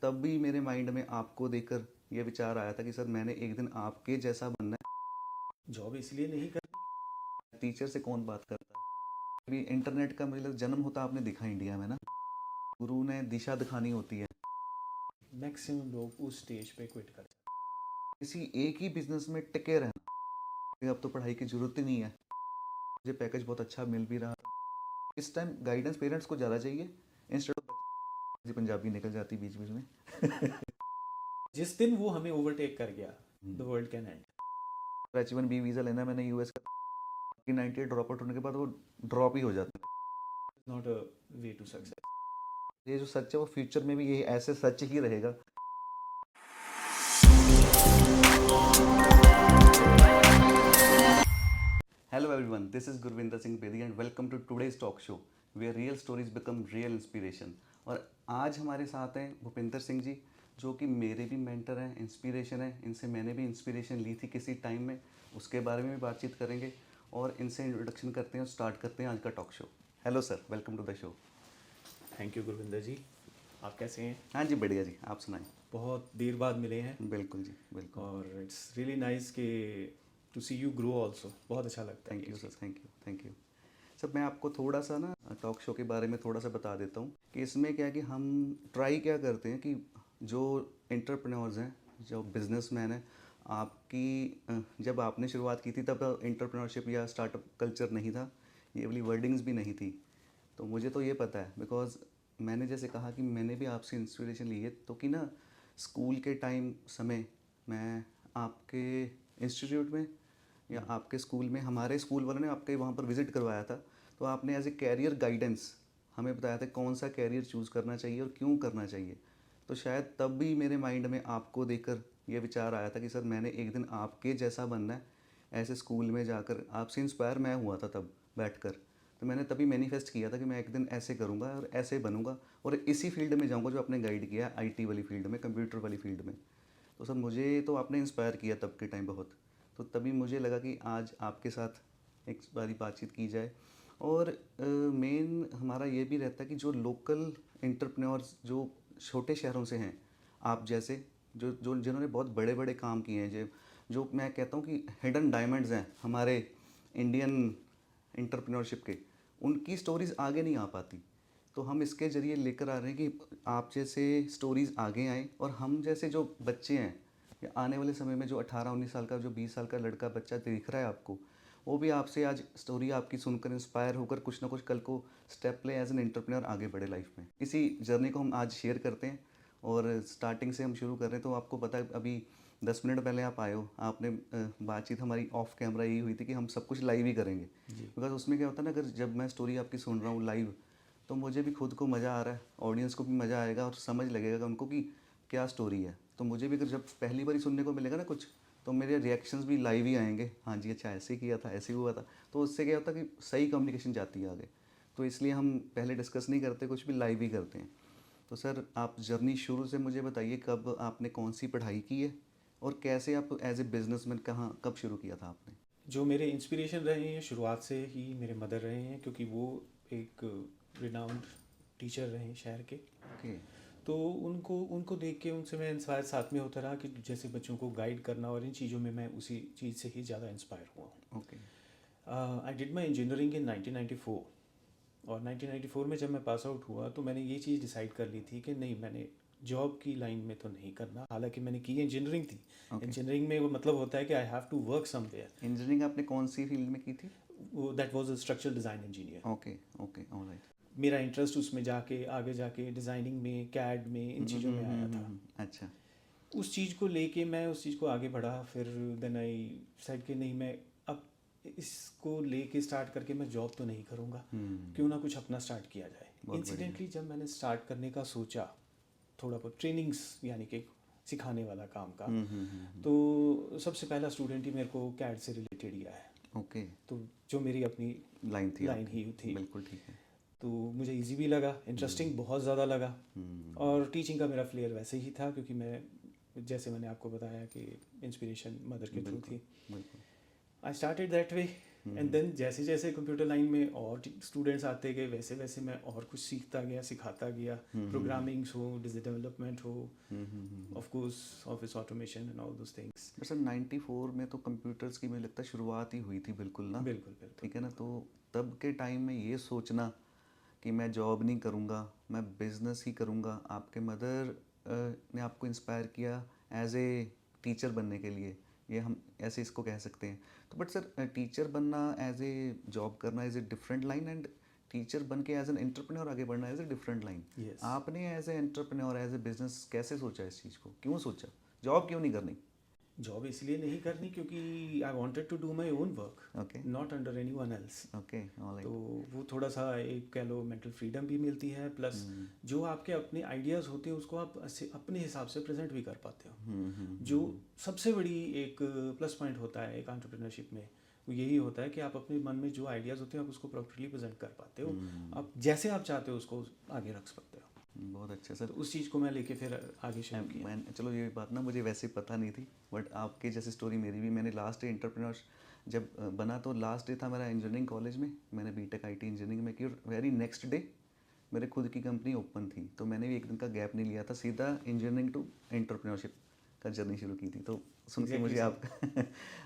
तब भी मेरे माइंड में आपको देखकर ये विचार आया था कि सर मैंने एक दिन आपके जैसा बनना जॉब इसलिए नहीं कर है। टीचर से कौन बात करता है? अभी इंटरनेट का मतलब जन्म होता आपने देखा इंडिया में ना, गुरु ने दिशा दिखानी होती है। मैक्सिमम लोग उस स्टेज पे क्विट कर जाते किसी एक ही बिजनेस में टिके रहना, कि अब तो पढ़ाई की जरूरत ही नहीं है, मुझे पैकेज बहुत अच्छा मिल भी रहा। इस टाइम गाइडेंस पेरेंट्स को ज़्यादा चाहिए इंस्टेड ऑफ पंजाबी निकल जाती बीच बीच में। हैं। जिस दिन वो हमें ओवरटेक कर गया the world can and. H1B visa लेना मैंने यूएस का, 98 ड्रॉप आउट होने के बाद वो ड्रॉप ही हो जाता not a way to success. है। ये जो सच है वो फ्यूचर में भी ये ऐसे सच ही रहेगा। Hello everyone, this is Gurvinder Singh Bedi and welcome to today's talk show where real stories become real inspiration। और आज हमारे साथ हैं भूपिंदर सिंह जी, जो कि मेरे भी मेंटर हैं, इंस्पिरेशन है। इनसे मैंने भी इंस्पिरेशन ली थी किसी टाइम में, उसके बारे में भी बातचीत करेंगे और इनसे इंट्रोडक्शन करते हैं और स्टार्ट करते हैं आज का talk show. Hello sir, welcome to the show. Thank you Gurvinder ji. आप कैसे हैं? हाँ जी, बढ़िया जी, आप सुनाएं। बहुत देर बाद मिले हैं बिल्कुल जी, बिल्कुल। और इट्स रियली नाइस कि to see you grow also. बहुत अच्छा लगता है थैंक ये यू सर, चीज़। Thank you, thank you. Sir मैं आपको थोड़ा सा ना टॉक शो के बारे में थोड़ा सा बता देता हूँ कि इसमें क्या है कि हम ट्राई क्या करते हैं कि जो एंटरप्रेन्योर्स हैं, जो बिजनेसमैन हैं, जब आपने शुरुआत की थी तब एंटरप्रेन्योरशिप या स्टार्टअप कल्चर नहीं था, ये वाली वर्डिंग्स भी नहीं थी। तो मुझे तो ये पता है बिकॉज मैंने जैसे कहा कि मैंने भी आपसे इंस्पिरेशन ली है, तो कि ना स्कूल के टाइम समय मैं आपके इंस्टीट्यूट में या आपके स्कूल में, हमारे स्कूल वालों ने आपके वहाँ पर विज़िट करवाया था, तो आपने एज ए कैरियर गाइडेंस हमें बताया था कौन सा कैरियर चूज़ करना चाहिए और क्यों करना चाहिए। तो शायद तब भी मेरे माइंड में आपको देखकर ये विचार आया था कि सर मैंने एक दिन आपके जैसा बनना है। ऐसे स्कूल में जाकर आपसे इंस्पायर मैं हुआ था तब बैठकर। तो मैंने तभी मैनिफेस्ट किया था कि मैं एक दिन ऐसे करूँगा और ऐसे बनूँगा और इसी फील्ड में जाऊँगा जो आपने गाइड किया, आईटी वाली फील्ड में, कंप्यूटर वाली फील्ड में। तो सर मुझे तो आपने इंस्पायर किया तब के टाइम बहुत। तो तभी मुझे लगा कि आज आपके साथ एक बारी बातचीत की जाए। और मेन हमारा ये भी रहता है कि जो लोकल एंटरप्रेन्योर्स जो छोटे शहरों से हैं, आप जैसे, जो जो जिन्होंने बहुत बड़े बड़े काम किए हैं, जो मैं कहता हूँ कि हिडन डायमंड्स हैं हमारे इंडियन एंटरप्रेन्योरशिप के, उनकी स्टोरीज़ आगे नहीं आ पाती। तो हम इसके ज़रिए लेकर आ रहे हैं कि आप जैसे स्टोरीज़ आगे आएँ और हम जैसे जो बच्चे हैं या आने वाले समय में जो 18-19 साल का, जो 20 साल का लड़का बच्चा दिख रहा है आपको, वो भी आपसे आज स्टोरी आपकी सुनकर इंस्पायर होकर कुछ ना कुछ कल को स्टेप ले, एज एन एंटरप्रेन्योर आगे बढ़े लाइफ में। इसी जर्नी को हम आज शेयर करते हैं और स्टार्टिंग से हम शुरू कर रहे हैं। तो आपको पता है अभी 10 मिनट पहले आप आए हो, आपने बातचीत हमारी ऑफ कैमरा यही हुई थी कि हम सब कुछ लाइव ही करेंगे। बिकॉज उसमें क्या होता है ना, अगर जब मैं स्टोरी आपकी सुन रहा हूँ लाइव, तो मुझे भी खुद को मज़ा आ रहा है, ऑडियंस को भी मज़ा आएगा और समझ लगेगा उनको कि क्या स्टोरी है। तो मुझे भी अगर जब पहली बार सुनने को मिलेगा ना कुछ, तो मेरे रिएक्शंस भी लाइव ही आएंगे, हाँ जी अच्छा ऐसे ही किया था, ऐसे ही हुआ था। तो उससे क्या होता है कि सही कम्युनिकेशन जाती है आगे। तो इसलिए हम पहले डिस्कस नहीं करते, कुछ भी लाइव ही करते हैं। तो सर आप जर्नी शुरू से मुझे बताइए, कब आपने कौन सी पढ़ाई की है और कैसे आप एज ए बिजनेसमैन कहाँ कब शुरू किया था आपने? जो मेरे इंस्पिरेशन रहे हैं शुरुआत से ही मेरे मदर रहे हैं, क्योंकि वो एक रिनाउंड टीचर रहे हैं शहर के। ओके। तो उनको उनको देख के उनसे मैं इंस्पायर साथ में होता रहा कि जैसे बच्चों को गाइड करना, और इन चीज़ों में मैं उसी चीज़ से ही ज़्यादा इंस्पायर हुआ हूँ। Okay. I did my engineering in 1994। और 1994 में जब मैं पास आउट हुआ तो मैंने ये चीज़ डिसाइड कर ली थी कि नहीं, मैंने जॉब की लाइन में तो नहीं करना। हालांकि मैंने की इंजीनियरिंग थी। ओके। इंजीनियरिंग में वो मतलब होता है कि I have to work somewhere. Engineering आपने कौन सी फील्ड में की थी? वो that was a structural design engineer. Okay. Okay, alright. मेरा इंटरेस्ट उसमें जाके आगे जाके डिज़ाइनिंग में, कैड में, इन चीज़ों में आया था। अच्छा। उस चीज़ को लेके मैं उस चीज़ को आगे बढ़ा। फिर देन आई सेड कि नहीं, मैं अब इसको लेके स्टार्ट करके मैं जॉब तो नहीं करूँगा, क्यों ना कुछ अपना स्टार्ट किया जाए। बहुत बढ़िया। इंसिडेंटली जब मैंने स्टार्ट करने का सोचा, थोड़ा बहुत ट्रेनिंग्स यानी कि सिखाने वाला काम का, तो सबसे पहला स्टूडेंट ही मेरे को कैड से रिलेटेड ही आया। ओके। तो जो मेरी अपनी लाइन थी लाइन आपकी। ही थी, बिल्कुल ठीक है। तो मुझे इजी भी लगा, इंटरेस्टिंग बहुत ज़्यादा लगा। और टीचिंग का मेरा फ्लेयर वैसे ही था, क्योंकि मैं, जैसे मैंने आपको बताया कि इंस्पिरेशन मदर के थ्रू बिल्कुल थी। बिल्कुल। I started that way. And then जैसे जैसे कंप्यूटर लाइन में और स्टूडेंट्स आते गए वैसे वैसे मैं और कुछ सीखता गया, सिखाता गया, प्रोग्रामिंग्स हो, डिजिटल डेवलपमेंट हो, of course office automation and all those things. Sir 94 में तो कंप्यूटर्स की मुझे लगता है शुरुआत ही हुई थी बिल्कुल ना। बिल्कुल बिल्कुल। ठीक है ना, तो तब के टाइम में ये सोचना कि मैं जॉब नहीं करूँगा, मैं बिजनेस ही करूँगा, आपके मदर ने आपको इंस्पायर किया एज ए टीचर बनने के लिए, ये हम ऐसे इसको कह सकते हैं। तो बट सर टीचर बनना एज ए जॉब करना is a different line, and teacher बन के एज एन एंटरप्रेन्योर आगे बढ़ना as a different line. Yes. आपने as a entrepreneur as a business कैसे सोचा इस चीज़ को, क्यों सोचा जॉब क्यों नहीं करनी? जॉब इसलिए नहीं करनी क्योंकि I wanted to do my own work, okay not under anyone else. Okay alright. तो वो थोड़ा सा एक कह लो मेंटल फ्रीडम भी मिलती है, प्लस जो आपके अपने आइडियाज़ होते हैं उसको आप अपने हिसाब से प्रेजेंट भी कर पाते हो। जो सबसे बड़ी एक प्लस पॉइंट होता है एक एंटरप्रेन्योरशिप में, वो यही होता है कि आप अपने मन में जो आइडियाज़ होते हैं आप उसको प्रॉपर्ली प्रेजेंट कर पाते हो, आप जैसे आप चाहते हो उसको आगे रख सकते हो। बहुत अच्छा सर। तो उस चीज़ को मैं लेके फिर आगे शुरू किया। मैं चलो ये बात ना मुझे वैसे पता नहीं थी, बट आपके जैसी स्टोरी मेरी भी। मैंने लास्ट डे एंटरप्रेन्योर जब बना तो लास्ट डे था मेरा इंजीनियरिंग कॉलेज में, मैंने बीटेक आईटी इंजीनियरिंग में की, और वेरी नेक्स्ट डे मेरे खुद की कंपनी ओपन थी। तो मैंने भी एक दिन का गैप नहीं लिया था, सीधा इंजीनियरिंग टू एंटरप्रेन्योरशिप का जर्नी शुरू की थी। तो सुन के मुझे आपका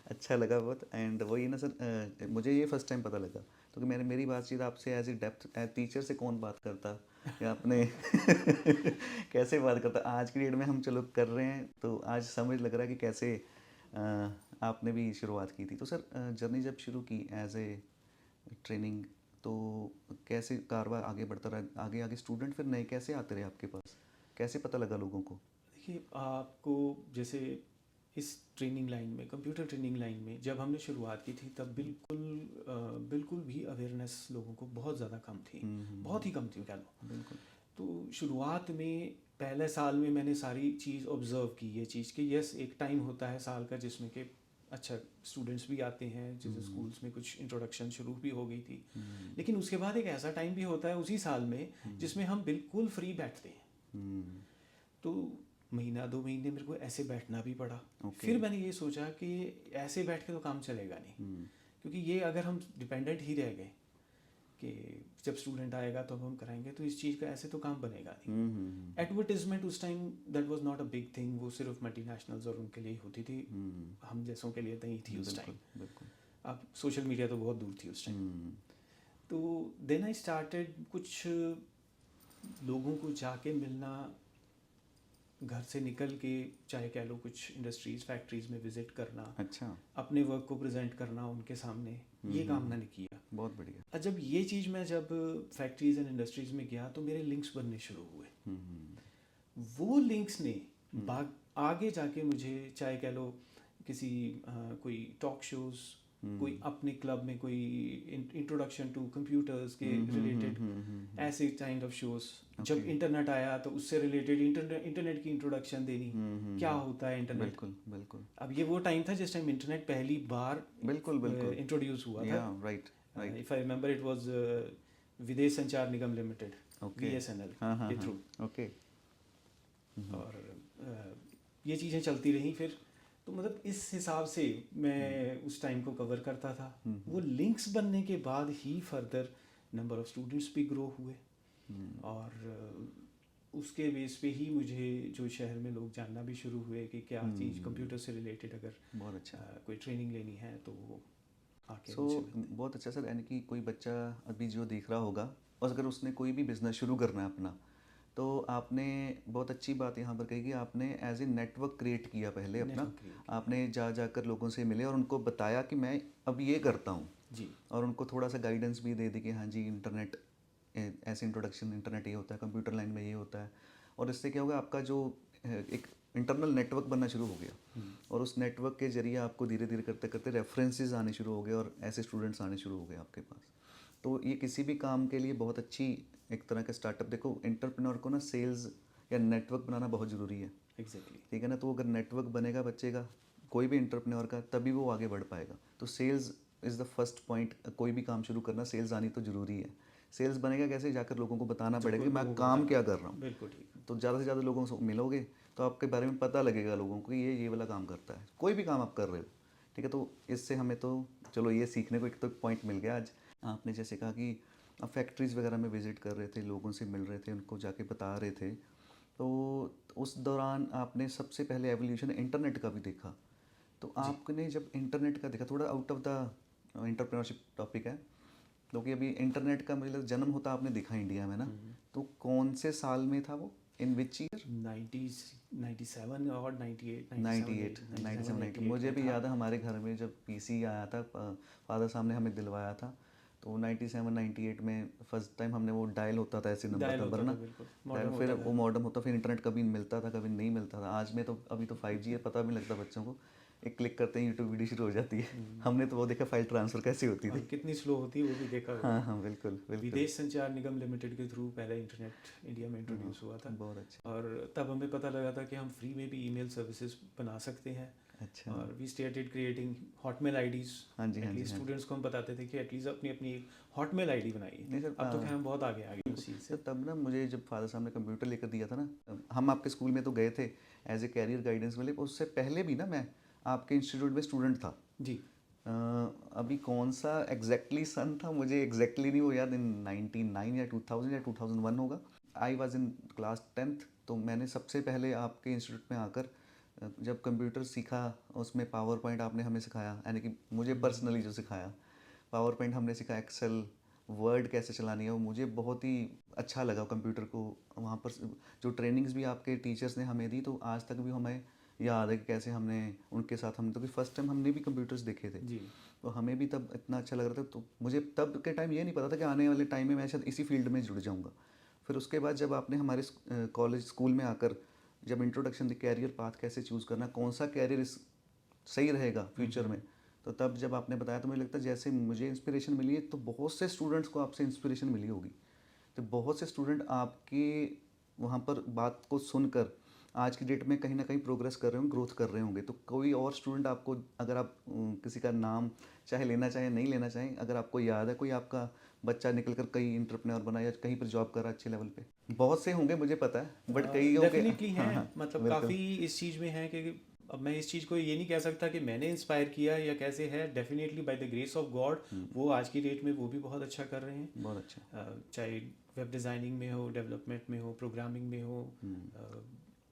अच्छा लगा बहुत। एंड वही ना सर, मुझे ये फर्स्ट टाइम पता लगा, तो कि मेरी बातचीत आपसे as a depth as teacher से कौन बात करता या आपने कैसे बात करता, आज की डेट में हम चलो कर रहे हैं तो आज समझ लग रहा है कि कैसे आपने भी शुरुआत की थी। तो सर जर्नी जब शुरू की एज ए ट्रेनिंग, तो कैसे कारवां आगे बढ़ता रहा, आगे आगे स्टूडेंट फिर नए कैसे आते रहे आपके पास, कैसे पता लगा लोगों को? देखिए आपको जैसे इस ट्रेनिंग लाइन में, कंप्यूटर ट्रेनिंग लाइन में जब हमने शुरुआत की थी तब बिल्कुल भी अवेयरनेस लोगों को बहुत ज़्यादा कम थी, बहुत ही कम थी कह लो। बिल्कुल। तो शुरुआत में पहले साल में मैंने सारी चीज़ ऑब्जर्व की, ये चीज़ कि यस एक टाइम होता है साल का जिसमें कि अच्छा स्टूडेंट्स भी आते हैं, जैसे स्कूल्स में कुछ इंट्रोडक्शन शुरू भी हो गई थी, लेकिन उसके बाद एक ऐसा टाइम भी होता है उसी साल में जिसमें हम बिल्कुल फ्री बैठते हैं। तो महीना 2 महीने मेरे को ऐसे बैठना भी पड़ा। फिर मैंने ये सोचा कि ऐसे बैठ के तो काम चलेगा नहीं, क्योंकि ये अगर हम डिपेंडेंट ही रह गए कि जब स्टूडेंट आएगा तो हम कराएंगे, तो इस चीज़ का ऐसे तो काम बनेगा नहीं। एडवर्टीजमेंट उस time that was not a big thing, वो सिर्फ मल्टीनेशनल्स और उनके लिए होती थी, हम जैसों के लिए नहीं थी उस टाइम। बिल्कुल। अब सोशल मीडिया तो बहुत दूर थी उस टाइम। तो देन आई स्टार्टेड कुछ लोगों को जाके मिलना, घर से निकल के चाहे कह लो कुछ इंडस्ट्रीज फैक्ट्रीज में विजिट करना, अच्छा, अपने वर्क को प्रेजेंट करना उनके सामने, ये काम मैंने किया। बहुत बढ़िया। और जब ये चीज़ मैं जब फैक्ट्रीज एंड इंडस्ट्रीज में गया तो मेरे लिंक्स बनने शुरू हुए। वो लिंक्स ने आगे जाके मुझे चाहे कह लो किसी कोई टॉक शोज, कोई अपने क्लब में कोई इंट्रोडक्शन टू कंप्यूटर्स के रिलेटेड ऐसे काइंड ऑफ शोज, जब इंटरनेट आया तो उससे रिलेटेड इंटरनेट की इंट्रोडक्शन देनी, क्या होता है इंटरनेट। बिल्कुल बिल्कुल। अब ये वो टाइम था जिस टाइम इंटरनेट पहली बार बिल्कुल बिल्कुल इंट्रोड्यूस हुआ था। Right right. If I remember it was विदेश संचार निगम लिमिटेड, VSNL के थ्रू। ओके। और ये चीज़ें चलती रहीं फिर, तो मतलब इस हिसाब से मैं उस टाइम को कवर करता था। वो लिंक्स बनने के बाद ही फर्दर नंबर ऑफ स्टूडेंट्स भी ग्रो हुए, और उसके बेस पे ही मुझे जो शहर में लोग जानना भी शुरू हुए कि क्या चीज़ कंप्यूटर से रिलेटेड अगर बहुत अच्छा। कोई ट्रेनिंग लेनी है तो आके सो बहुत अच्छा सर। यानी कि कोई बच्चा अभी जो देख रहा होगा और अगर उसने कोई भी बिजनेस शुरू करना है अपना, तो आपने बहुत अच्छी बात यहाँ पर कही कि आपने एज ए नेटवर्क क्रिएट किया पहले अपना, आपने जाकर लोगों से मिले और उनको बताया कि मैं अब ये करता हूँ जी, और उनको थोड़ा सा गाइडेंस भी दे दी कि हाँ जी इंटरनेट ऐसे इंट्रोडक्शन, इंटरनेट ये होता है, कंप्यूटर लाइन में ये होता है। और इससे क्या होगा, आपका जो एक इंटरनल नेटवर्क बनना शुरू हो गया, और उस नेटवर्क के जरिए आपको धीरे धीरे करते करते रेफरेंसेस आने शुरू हो गए और ऐसे स्टूडेंट्स आने शुरू हो गए आपके पास। तो ये किसी भी काम के लिए बहुत अच्छी एक तरह का स्टार्टअप। देखो एंटरप्रेन्योर को ना सेल्स या नेटवर्क बनाना बहुत ज़रूरी है। एग्जैक्टली। ठीक है ना, तो अगर नेटवर्क बनेगा बच्चे का, कोई भी एंटरप्रेन्योर का, तभी वो आगे बढ़ पाएगा। तो sales is the first point. कोई भी काम शुरू करना सेल्स आनी तो ज़रूरी है। सेल्स बनेगा कैसे, जाकर लोगों को बताना पड़ेगा कि मैं काम क्या कर रहा हूँ। बिल्कुल ठीक। तो ज़्यादा से ज़्यादा लोगों से मिलोगे तो आपके बारे में पता लगेगा लोगों को कि ये वाला काम करता है। कोई भी काम आप कर रहे हो, ठीक है। तो इससे हमें तो चलो ये सीखने को एक तो पॉइंट मिल गया आज। आपने जैसे कहा कि आप फैक्ट्रीज़ वगैरह में विज़िट कर रहे थे, लोगों से मिल रहे थे, उनको जाके बता रहे थे, तो उस दौरान आपने सबसे पहले एवोल्यूशन इंटरनेट का भी देखा। तो जी। आपने जब इंटरनेट का देखा, थोड़ा out of the entrepreneurship topic है, क्योंकि अभी इंटरनेट का मतलब जन्म होता आपने देखा इंडिया में ना, तो कौन से साल में था वो, इन विच ईयर? 90s 97 और 98 98, 97 97, 90 98 मुझे में भी था। याद है हमारे घर में जब पीसी आया था, फादर साहब ने हमें दिलवाया था, तो 97 98 में फर्स्ट टाइम हमने वो डायल होता था ऐसे नंबर डायल नंबर होता ना, था, बिल्कुल डायल, मॉडर्न फिर होता था। वो मॉडर्न होता, फिर इंटरनेट कभी मिलता था कभी नहीं मिलता था। आज में तो अभी तो 5G है, पता भी नहीं लगता बच्चों को, एक क्लिक करते हैं यूट्यूब वीडियो शुरू हो जाती है। हमने तो वो देखा फाइल ट्रांसफ़र कैसे होती और थी। कितनी स्लो होती है वो भी देखा हुआ हाँ है। हाँ, बिल्कुल बिल्कुल। विदेश संचार निगम लिमिटेड के थ्रू पहले इंटरनेट इंडिया में हाँ, इंट्रोड्यूस हुआ था। बहुत अच्छा। और तब हमें पता लगा था कि हम फ्री में भी ईमेल सर्विसेज बना सकते हैं। अच्छा। और we started creating Hotmail IDs. हाँ जी, हाँ जी, एटलीस्ट हाँ जी। स्टूडेंट्स को हम बताते थे कि एटलीस्ट अपनी अपनी हॉटमेल आईडी बनाइए। नहीं सर, अब तो खैर हम बहुत आगे आ गए बिल्कुल। उस चीज़ तो से। तब ना मुझे जब फादर साहब ने कंप्यूटर लेकर दिया था ना, हम आपके स्कूल में तो गए थे एज ए कैरियर गाइडेंस वाले, उससे पहले भी ना मैं आपके इंस्टीट्यूट में स्टूडेंट था। जी। अभी कौन सा एग्जैक्टली सन था मुझे एग्जैक्टली नहीं वो याद, इन 99 या 2000 या 2001 होगा। I was in class 10th। तो मैंने सबसे पहले आपके इंस्टीट्यूट में आकर जब कंप्यूटर सीखा, उसमें पावर पॉइंट आपने हमें सिखाया, यानी कि मुझे पर्सनली जो सिखाया, पावर पॉइंट हमने सीखा, एक्सेल, वर्ड कैसे चलानी है, वो मुझे बहुत ही अच्छा लगा कंप्यूटर को। वहाँ पर जो ट्रेनिंग्स भी आपके टीचर्स ने हमें दी, तो आज तक भी हमें याद है कि कैसे हमने उनके साथ, हम तो कि फर्स्ट टाइम हमने भी कंप्यूटर्स देखे थे, जी। तो हमें भी तब इतना अच्छा लग रहा था। तो मुझे तब के टाइम ये नहीं पता था कि आने वाले टाइम में मैं शायद इसी फील्ड में जुड़ जाऊँगा। फिर उसके बाद जब आपने हमारे कॉलेज स्कूल में आकर जब इंट्रोडक्शन दी, कैरियर पाथ कैसे चूज़ करना, कौन सा कैरियर इस सही रहेगा फ्यूचर में, तो तब जब आपने बताया तो मुझे लगता है जैसे मुझे इंस्पिरेशन मिली है, तो बहुत से स्टूडेंट्स को आपसे इंस्पिरेशन मिली होगी। तो बहुत से स्टूडेंट आपके वहाँ पर बात को सुनकर आज की डेट में कहीं ना कहीं प्रोग्रेस कर रहे होंगे, ग्रोथ कर रहे होंगे। तो कोई और स्टूडेंट आपको, अगर आप किसी का नाम चाहे लेना चाहें नहीं लेना चाहें, अगर आपको याद है कोई आपका बच्चा निकल कर कई इंटरप्रेन्योर बना या कहीं पर जॉब कर रहा है अच्छे लेवल पे, बहुत से होंगे मुझे पता है, बट कई होंगे। डेफिनेटली हाँ हैं, हाँ, मतलब बिल्कुल। काफ़ी इस चीज़ में है कि अब मैं इस चीज़ को ये नहीं कह सकता कि मैंने इंस्पायर किया या कैसे है। Definitely by the grace of God वो आज की डेट में वो भी बहुत अच्छा कर रहे हैं। बहुत अच्छा। चाहे वेब डिज़ाइनिंग में हो, डेवलपमेंट में हो, प्रोग्रामिंग में हो।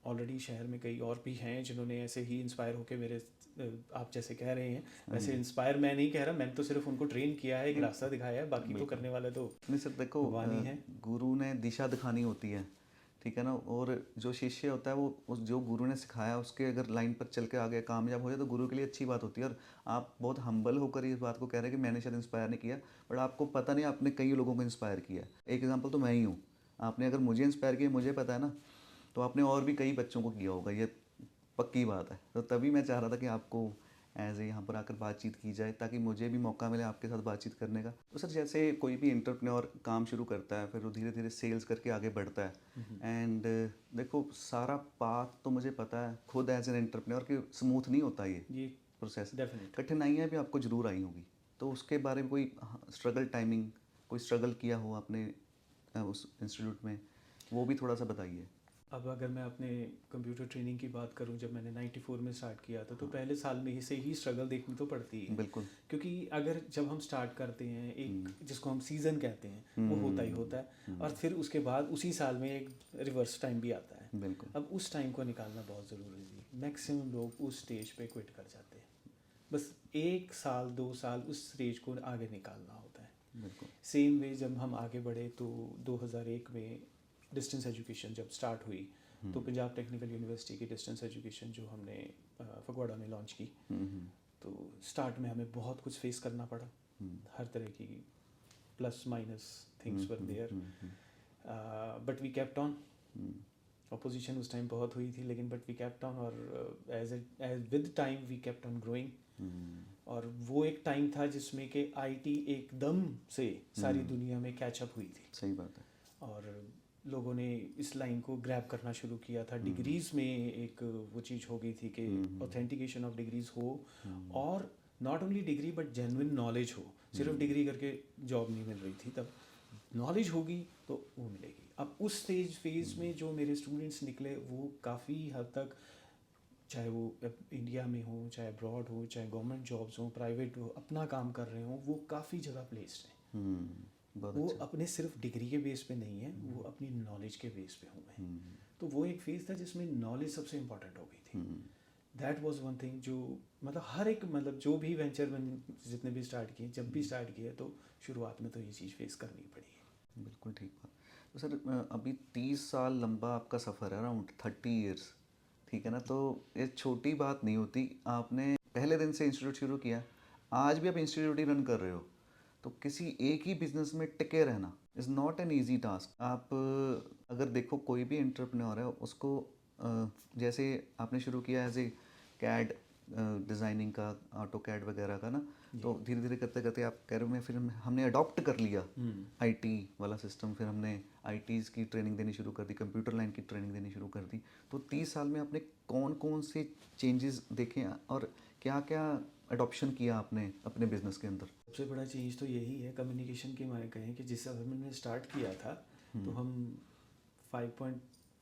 ऑलरेडी शहर में कई और भी हैं जिन्होंने ऐसे ही इंस्पायर होकर मेरे आप जैसे कह रहे हैं वैसे इंस्पायर मैं नहीं कह रहा, मैंने तो सिर्फ उनको ट्रेन किया है, एक रास्ता दिखाया है, बाकी तो करने वाले तो नहीं सर, देखो भगवान ही है। गुरु ने दिशा दिखानी होती है, ठीक है ना, और जो शिष्य होता है वो उस जो गुरु ने सिखाया उसके अगर लाइन पर चल के आगे कामयाब हो जाए तो गुरु के लिए अच्छी बात होती है। और आप बहुत हम्बल होकर इस बात को कह रहे हैं कि मैंने शायद इंस्पायर नहीं किया, बट आपको पता नहीं आपने कई लोगों को इंस्पायर किया। एक एग्जांपल तो मैं ही हूँ। आपने अगर मुझे इंस्पायर किया, मुझे पता है ना, तो आपने और भी कई बच्चों को किया होगा, ये पक्की बात है। तो तभी मैं चाह रहा था कि आपको एज ए यहाँ पर आकर बातचीत की जाए, ताकि मुझे भी मौका मिले आपके साथ बातचीत करने का। तो सर जैसे कोई भी एंटरप्रेन्योर काम शुरू करता है, फिर वो धीरे धीरे सेल्स करके आगे बढ़ता है, एंड देखो सारा पाथ तो मुझे पता है खुद एज एन एंटरप्रेन्योर कि स्मूथ नहीं होता ये जी प्रोसेस, डेफिनेट। कठिनाइयाँ भी आपको ज़रूर आई होगी। तो उसके बारे में कोई स्ट्रगल टाइमिंग, कोई स्ट्रगल किया हो आपने उस इंस्टीट्यूट में, वो भी थोड़ा सा बताइए। अब अगर मैं अपने कंप्यूटर ट्रेनिंग की बात करूं, जब मैंने 94 में स्टार्ट किया था तो पहले साल में ही से ही स्ट्रगल देखनी तो पड़ती है। बिल्कुल। क्योंकि अगर जब हम स्टार्ट करते हैं एक जिसको हम सीज़न कहते हैं वो होता ही होता है, और फिर उसके बाद उसी साल में एक रिवर्स टाइम भी आता है। बिल्कुल। अब उस टाइम को निकालना बहुत ज़रूरी है। मैक्सिमम लोग उस स्टेज पे क्विट कर जाते हैं। बस 1 साल 2 साल उस स्टेज को आगे निकालना होता है। बिल्कुल। सेम वे जब हम आगे बढ़े तो 2001 में डिस्टेंस एजुकेशन जब स्टार्ट हुई तो पंजाब टेक्निकल यूनिवर्सिटी की डिस्टेंस एजुकेशन जो हमने फगवाड़ा में लॉन्च की, तो स्टार्ट में हमें बहुत कुछ फेस करना पड़ा। हर तरह की plus minus things were there, but we kept on. Opposition उस टाइम बहुत हुई थी, लेकिन बट वी केप्ट ऑन, और as with time we kept on growing. और वो एक टाइम था जिसमें कि आईटी एकदम से सारी दुनिया में कैचअप हुई थी, सही बात है। और लोगों ने इस लाइन को ग्रैब करना शुरू किया था। डिग्रीज़ में एक वो चीज़ हो गई थी कि ऑथेंटिकेशन ऑफ डिग्रीज़ हो, और not only degree but genuine knowledge हो। सिर्फ डिग्री करके जॉब नहीं मिल रही थी तब, नॉलेज होगी तो वो मिलेगी। अब उस स्टेज फेज़ में जो मेरे स्टूडेंट्स निकले वो काफ़ी हद तक चाहे वो इंडिया में हो, चाहे अब्रॉड हो, चाहे गवर्नमेंट जॉब्स हो, प्राइवेट हो, अपना काम कर रहे हो, वो काफ़ी जगह प्लेस्ड हैं। बहुत वो अच्छा। अपने सिर्फ डिग्री के बेस पे नहीं है, वो अपनी नॉलेज के बेस पे हुए हैं। तो वो एक फेज़ था जिसमें नॉलेज सबसे इम्पोर्टेंट हो गई थी। दैट वाज वन थिंग जो मतलब हर एक मतलब जो भी वेंचर जितने भी स्टार्ट किए, जब भी स्टार्ट किए, तो शुरुआत में तो ये चीज़ फेस करनी पड़ी है। बिल्कुल ठीक बात। तो सर अभी 30 साल लंबा आपका सफ़र है, अराउंड 30 ईयर्स, ठीक है ना? तो ये छोटी बात नहीं होती। आपने पहले दिन से इंस्टीट्यूट शुरू किया, आज भी आप इंस्टीट्यूट ही रन कर रहे हो, तो किसी एक ही बिजनेस में टिके रहना is not an easy task. आप अगर देखो कोई भी एंटरप्रेन्योर है उसको जैसे आपने शुरू किया एज ए कैड डिज़ाइनिंग का, ऑटो कैड वगैरह का ना, तो धीरे धीरे करते करते आप कह रहे हो मैं फिर हमने अडॉप्ट कर लिया आईटी वाला सिस्टम, फिर हमने आईटीज़ की ट्रेनिंग देनी शुरू कर दी, कंप्यूटर लाइन की ट्रेनिंग देनी शुरू कर दी। तो 30 साल में आपने कौन कौन से चेंजेस देखे और क्या क्या अडॉप्शन किया आपने अपने बिजनेस के अंदर? सबसे बड़ा चेंज तो यही है कम्युनिकेशन के मारे कहें कि जिस समय मैंने स्टार्ट किया था, तो हम 5.5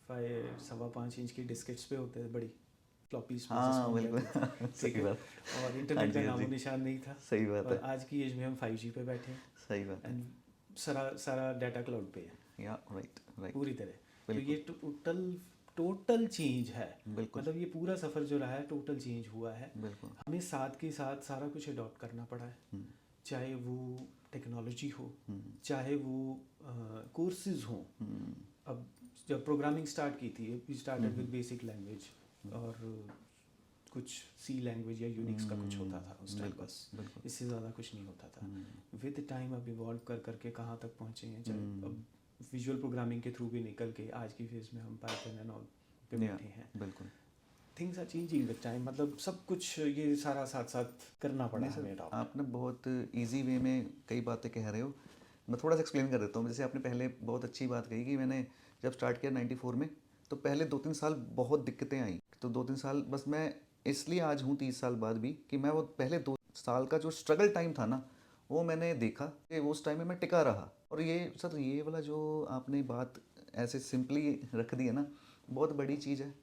5.5 इंच की डिस्केट्स पे होते थे, बड़ी फ्लॉपीज पे हाँ जिसको हम बिल्कुल। कहते थे। ठीक सही है। बात। और हाँ इंटरनेट का जी, हाँ नामो जी। निशान नहीं था। सही बात और है। आज की एज में हम 5G पे बैठे हैं सही बात है। एंड सारा सारा डाटा क्लाउड पे है या राइट राइट। पूरी तरह। तो बिल्कुल ये टोटल टोटल चेंज है। बिल्कुल मतलब ये पूरा सफ़र जो रहा है टोटल चेंज हुआ है। बिल्कुल। हमें साथ के साथ सारा कुछ अडॉप्ट करना पड़ा है, चाहे वो टेक्नोलॉजी हो, चाहे वो कोर्सेज हों। अब जब प्रोग्रामिंग स्टार्ट की थी, we started with basic language और कुछ सी लैंग्वेज या यूनिक्स का कुछ होता था उस टाइम, बिल्कुल बस बिल्कुल। इससे ज़्यादा कुछ नहीं होता था। विद टाइम अब इवॉल्व कर करके कहाँ तक पहुँचे हैं, चाहे अब विजुअल प्रोग्रामिंग के थ्रू भी निकल के आज की फेज़ में हम पाइथन एंड ऑल पे बैठे हैं। बिल्कुल। Things are changing with time, मतलब सब कुछ ये सारा साथ साथ करना पड़ा नहीं हमें सर, अडॉप्ट। आपने बहुत इजी वे में कई बातें कह रहे हो। मैं थोड़ा सा एक्सप्लेन कर देता हूँ। जैसे आपने पहले बहुत अच्छी बात कही कि मैंने जब स्टार्ट किया 94 में, तो पहले 2-3 साल बहुत दिक्कतें आई। तो 2-3 साल बस मैं इसलिए आज हूँ 30 साल बाद भी कि मैं वो पहले 2 साल का जो स्ट्रगल टाइम था ना, वो मैंने देखा कि उस टाइम में मैं टिका रहा। और ये सर, ये वाला जो आपने बात ऐसे सिंपली रख दी है ना, बहुत बड़ी चीज़ है।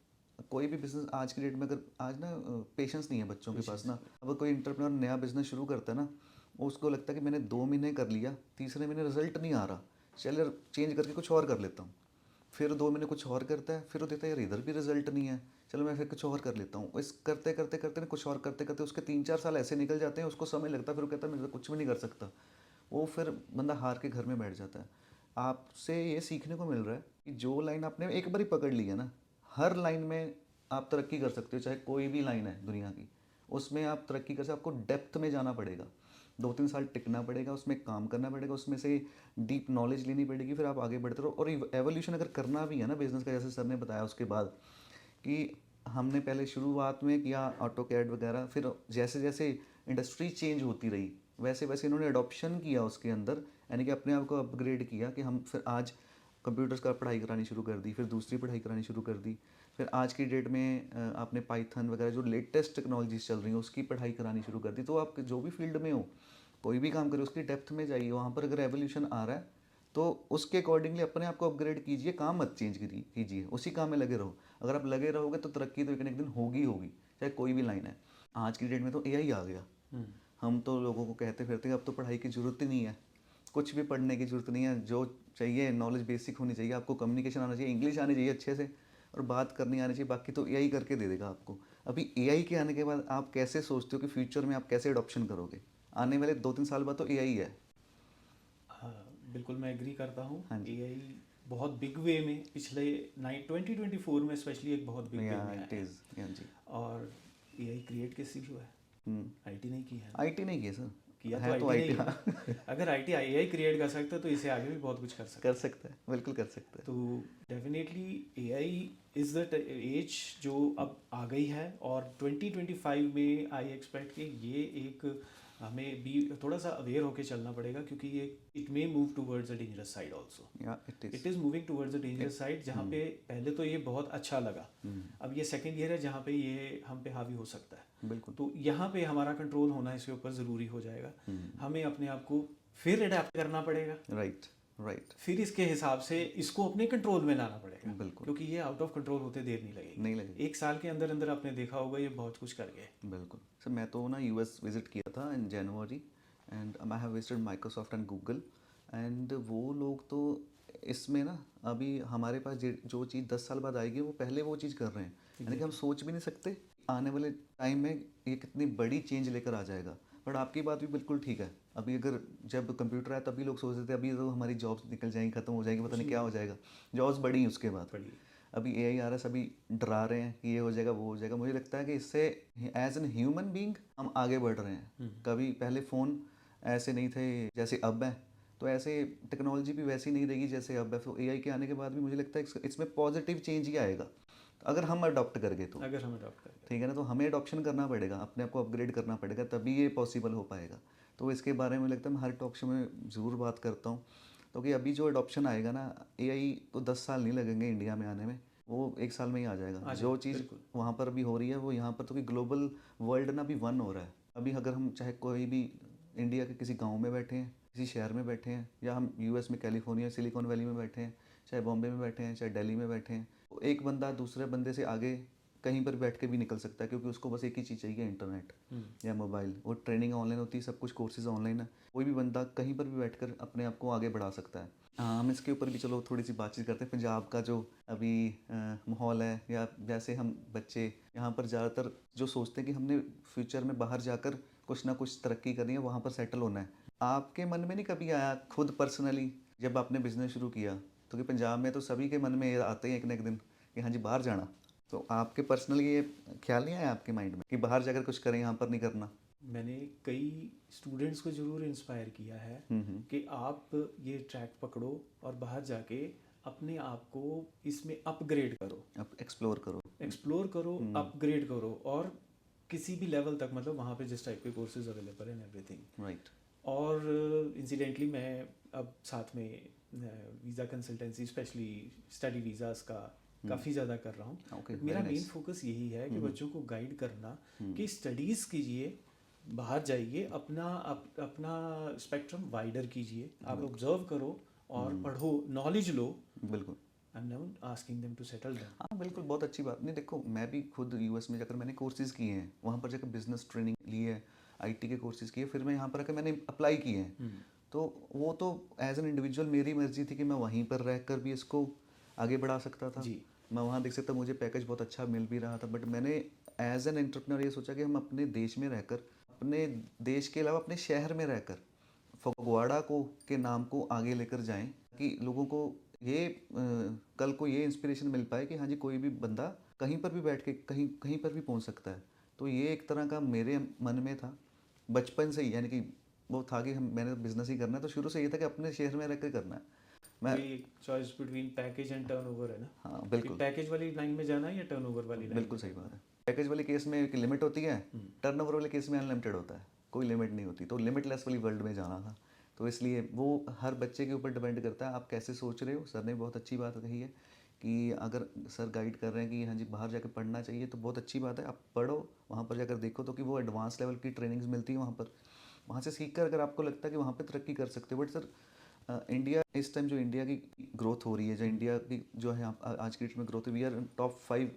कोई भी बिजनेस आज की डेट में, अगर आज ना पेशेंस नहीं है बच्चों के पास ना, अब कोई इंटरप्रेन्योर नया बिजनेस शुरू करता है ना, वो उसको लगता है कि मैंने 2 महीने कर लिया, तीसरे महीने रिजल्ट नहीं आ रहा, चल यार चेंज करके कुछ और कर लेता हूँ। फिर 2 महीने कुछ और करता है, फिर वो देखता है यार इधर भी रिजल्ट नहीं है, चलो मैं फिर कुछ और कर लेता हूँ। इस करते करते करते ना, कुछ और करते करते उसके 3-4 साल ऐसे निकल जाते हैं, उसको समय लगता है, फिर वो कहता है मैं तो कुछ भी नहीं कर सकता। वो फिर बंदा हार के घर में बैठ जाता है। आपसे ये सीखने को मिल रहा है कि जो लाइन आपने एक बार ही पकड़ ली है ना, हर लाइन में आप तरक्की कर सकते हो। चाहे कोई भी लाइन है दुनिया की, उसमें आप तरक्की कर सकते हो। आपको डेप्थ में जाना पड़ेगा, 2-3 साल टिकना पड़ेगा, उसमें काम करना पड़ेगा, उसमें से डीप नॉलेज लेनी पड़ेगी, फिर आप आगे बढ़ते रहो। और एवोल्यूशन अगर करना भी है ना बिजनेस का, जैसे सर ने बताया उसके बाद कि हमने पहले शुरुआत में किया ऑटो कैड वगैरह, फिर जैसे जैसे इंडस्ट्री चेंज होती रही वैसे वैसे इन्होंने अडॉप्शन किया उसके अंदर, यानी कि अपने आप को अपग्रेड किया कि हम फिर आज कंप्यूटर्स का पढ़ाई करानी शुरू कर दी, फिर दूसरी पढ़ाई करानी शुरू कर दी, फिर आज की डेट में आपने पाइथन वगैरह जो लेटेस्ट टेक्नोलॉजीज चल रही हैं उसकी पढ़ाई करानी शुरू कर दी। तो आप जो भी फील्ड में हो, कोई भी काम करो, उसकी डेप्थ में जाइए। वहाँ पर अगर एवोल्यूशन आ रहा है तो उसके अकॉर्डिंगली अपने आप को अपग्रेड कीजिए, काम मत चेंज कीजिए, उसी काम में लगे रहो। अगर आप लगे रहोगे तो तरक्की तो एक न एक दिन होगी होगी, चाहे कोई भी लाइन है। आज की डेट में तो एआई आ गया। हम तो लोगों को कहते फिरते हैं अब तो पढ़ाई की ज़रूरत ही नहीं है, कुछ भी पढ़ने की ज़रूरत नहीं है। जो चाहिए नॉलेज बेसिक होनी चाहिए, आपको कम्युनिकेशन आना चाहिए, इंग्लिश आनी चाहिए अच्छे से, और बात करनी आनी चाहिए, बाकी तो एआई करके दे देगा आपको। अभी एआई के आने के बाद आप कैसे सोचते हो कि फ्यूचर में आप कैसे अडॉप्शन करोगे? आने वाले 2-3 साल बाद तो एआई है। हाँ, बिल्कुल मैं एग्री करता हूँ। हाँ जी। एआई बहुत बिग वे में पिछले 2024 में स्पेशली एक बहुत बिग वे या में आया इट है। इज़, या जी। और एआई क्रिएट किससे हुआ है? आईटी नहीं की है ना? आईटी नहीं किया सर, किया तो है तो आईटी आईटी। नहीं है ना? अगर आईटी एआई क्रिएट कर सकता है तो इसे आगे भी बहुत कुछ कर सकता कर सकता है, बिल्कुल कर सकता है। है। तो definitely AI is the edge जो अब आ गई है, और 2025 में आई एक्सपेक्ट कि ये एक हमें भी थोड़ा सा अवेयर होके चलना पड़ेगा, क्योंकि ये it may move towards a dangerous side also. Yeah it is. It is moving towards a dangerous side, जहाँ पे पहले तो ये बहुत अच्छा लगा, अब ये सेकेंड ईयर है जहाँ पे ये हम पे हावी हो सकता है। बिल्कुल। तो यहाँ पे हमारा कंट्रोल होना इसके ऊपर ज़रूरी हो जाएगा। हमें अपने आप को फिर अडेप्ट करना पड़ेगा। राइट। राइट, फिर इसके हिसाब से इसको अपने कंट्रोल में लाना पड़ेगा, बिल्कुल, क्योंकि ये आउट ऑफ कंट्रोल होते देर नहीं लगेगी। नहीं लगेगी, 1 साल के अंदर अंदर आपने देखा होगा ये बहुत कुछ कर गए। बिल्कुल। सर मैं तो ना यूएस विजिट किया था in January, and I have visited Microsoft and Google, and वो लोग तो इसमें ना अभी हमारे पास जो चीज़ 10 साल बाद आएगी वो पहले वो चीज़ कर रहे हैं, यानी कि हम सोच भी नहीं सकते आने वाले टाइम में ये कितनी बड़ी चेंज लेकर आ जाएगा। बट आपकी बात भी बिल्कुल ठीक है, अभी अगर जब कंप्यूटर आया तभी लोग सोचते थे अभी तो हमारी जॉब्स निकल जाएंगी, खत्म हो जाएंगी, पता नहीं क्या हो जाएगा, जॉब्स बढ़ी उसके बाद। बड़ी अभी एआई आ रहा है, सभी डरा रहे हैं कि ये हो जाएगा वो हो जाएगा। मुझे लगता है कि इससे एज एन ह्यूमन बीइंग हम आगे बढ़ रहे हैं। कभी पहले फ़ोन ऐसे नहीं थे जैसे अब हैं, तो ऐसे टेक्नोलॉजी भी वैसी नहीं रहेगी जैसे अब है। तो एआई के आने के बाद भी मुझे लगता है इसमें पॉजिटिव चेंज ही आएगा अगर हम अडॉप्ट करके तो, अगर हम अडॉप्ट करें। ठीक है ना। तो हमें अडॉप्शन करना पड़ेगा, अपने आप को अपग्रेड करना पड़ेगा, तभी ये पॉसिबल हो पाएगा। तो इसके बारे में लगता है मैं हर टॉक शो में ज़रूर बात करता हूँ। तो कि अभी जो अडॉप्शन आएगा ना एआई को 10 साल नहीं लगेंगे इंडिया में आने में, वो 1 साल में ही आ जाएगा। जो चीज़ बिल्कुल। वहाँ पर भी हो रही है वो यहाँ पर तो कि ग्लोबल वर्ल्ड ना भी वन हो रहा है। अभी अगर हम चाहे कोई भी इंडिया के किसी गांव में बैठे हैं, किसी शहर में बैठे हैं, या हम यूएस में कैलिफोर्निया सिलिकॉन वैली में बैठे हैं, चाहे बॉम्बे में बैठे हैं, चाहे दिल्ली में बैठे हैं, तो एक बंदा दूसरे बंदे से आगे कहीं पर बैठ के भी निकल सकता है, क्योंकि उसको बस एक ही चीज़ चाहिए, इंटरनेट या मोबाइल। वो ट्रेनिंग ऑनलाइन होती है, सब कुछ कोर्सेज ऑनलाइन है, कोई भी बंदा कहीं पर भी बैठकर अपने आप को आगे बढ़ा सकता है। हम इसके ऊपर भी चलो थोड़ी सी बातचीत करते हैं। पंजाब का जो अभी माहौल है, या वैसे हम बच्चे यहाँ पर ज़्यादातर जो सोचते हैं कि हमने फ्यूचर में बाहर जाकर कुछ ना कुछ तरक्की करनी है, वहाँ पर सेटल होना है। आपके मन में नहीं कभी आया खुद पर्सनली जब आपने बिजनेस शुरू किया, तो कि पंजाब में तो सभी के मन में ये आते हैं एक ना एक दिन कि हाँ जी बाहर जाना, तो आपके पर्सनली ये ख्याल नहीं आया आपके माइंड में कि बाहर जाकर कुछ करें, यहाँ पर नहीं करना? मैंने कई स्टूडेंट्स को ज़रूर इंस्पायर किया है कि आप ये ट्रैक पकड़ो और बाहर जाके अपने आप को इसमें अपग्रेड करो, आप एक्सप्लोर करो। अपग्रेड करो, और किसी भी लेवल तक, मतलब वहाँ पे जिस टाइप के कोर्सेज अवेलेबल हैं एवरीथिंग। राइट, और इंसिडेंटली मैं अब साथ में visa consultancy, specially study visas का काफ़ी ज़्यादा कर रहा हूँ। ओके, मेरा वेरी मेन नाइस। फोकस यही है कि बच्चों को गाइड करना कि स्टडीज़ कीजिए, बाहर जाइए, अपना स्पेक्ट्रम वाइडर कीजिए, आप ऑब्जर्व करो और पढ़ो, नॉलेज लो। बिल्कुल, I am not asking them to settle them. हाँ बिल्कुल, बहुत अच्छी बात। नहीं देखो, मैं भी खुद यूएस में जाकर मैंने कोर्सेज किए हैं, वहाँ पर जाकर बिजनेस ट्रेनिंग ली है, आईटी के कोर्सेज किए, फिर मैं यहाँ पर आकर मैंने अप्लाई किए हैं। तो वो तो एज एन इंडिविजुअल मेरी मर्जी थी कि मैं वहीं पर रहकर भी इसको आगे बढ़ा सकता था। जी। मैं वहाँ देख सकता, मुझे पैकेज बहुत अच्छा मिल भी रहा था, बट मैंने एज एन एंटरप्रेन्योर ये सोचा कि हम अपने देश में रहकर, अपने देश के अलावा अपने शहर में रहकर फगवाड़ा को के नाम को आगे लेकर जाएं, कि लोगों को ये कल को ये इंस्पिरेशन मिल पाए कि हाँ जी कोई भी बंदा कहीं पर भी बैठ के कहीं कहीं पर भी पहुंच सकता है। तो ये एक तरह का मेरे मन में था बचपन से ही, यानी कि वो था कि हम मैंने बिजनेस ही करना है, तो शुरू से ये था कि अपने शहर में रहकर करना है। मैं कोई choice between package and turnover है ना, हाँ कि बिल्कुल, पैकेज वाली लाइन में जाना है या टर्नओवर वाली लाइन बिल्कुल में सही जाना बात है। पैकेज वाले केस में एक लिमिट होती है, टर्नओवर वाले केस में अनलिमिटेड होता है, कोई लिमिट नहीं होती। तो लिमिटलेस वाली वर्ल्ड में जाना था, तो इसलिए वो हर बच्चे के ऊपर डिपेंड करता है आप कैसे सोच रहे हो। सर ने बहुत अच्छी बात कही है कि अगर सर गाइड कर रहे हैं कि हाँ जी बाहर जाकर पढ़ना चाहिए, तो बहुत अच्छी बात है, आप पढ़ो, वहाँ पर जाकर देखो, तो कि वो एडवांस लेवल की ट्रेनिंग्स मिलती है वहाँ पर। वहाँ से सीख कर अगर आपको लगता है कि वहाँ पर तरक्की कर सकते हो। बट सर इंडिया इस टाइम जो इंडिया की ग्रोथ हो रही है, जो इंडिया की जो है आज की डेट में growth, we are top 5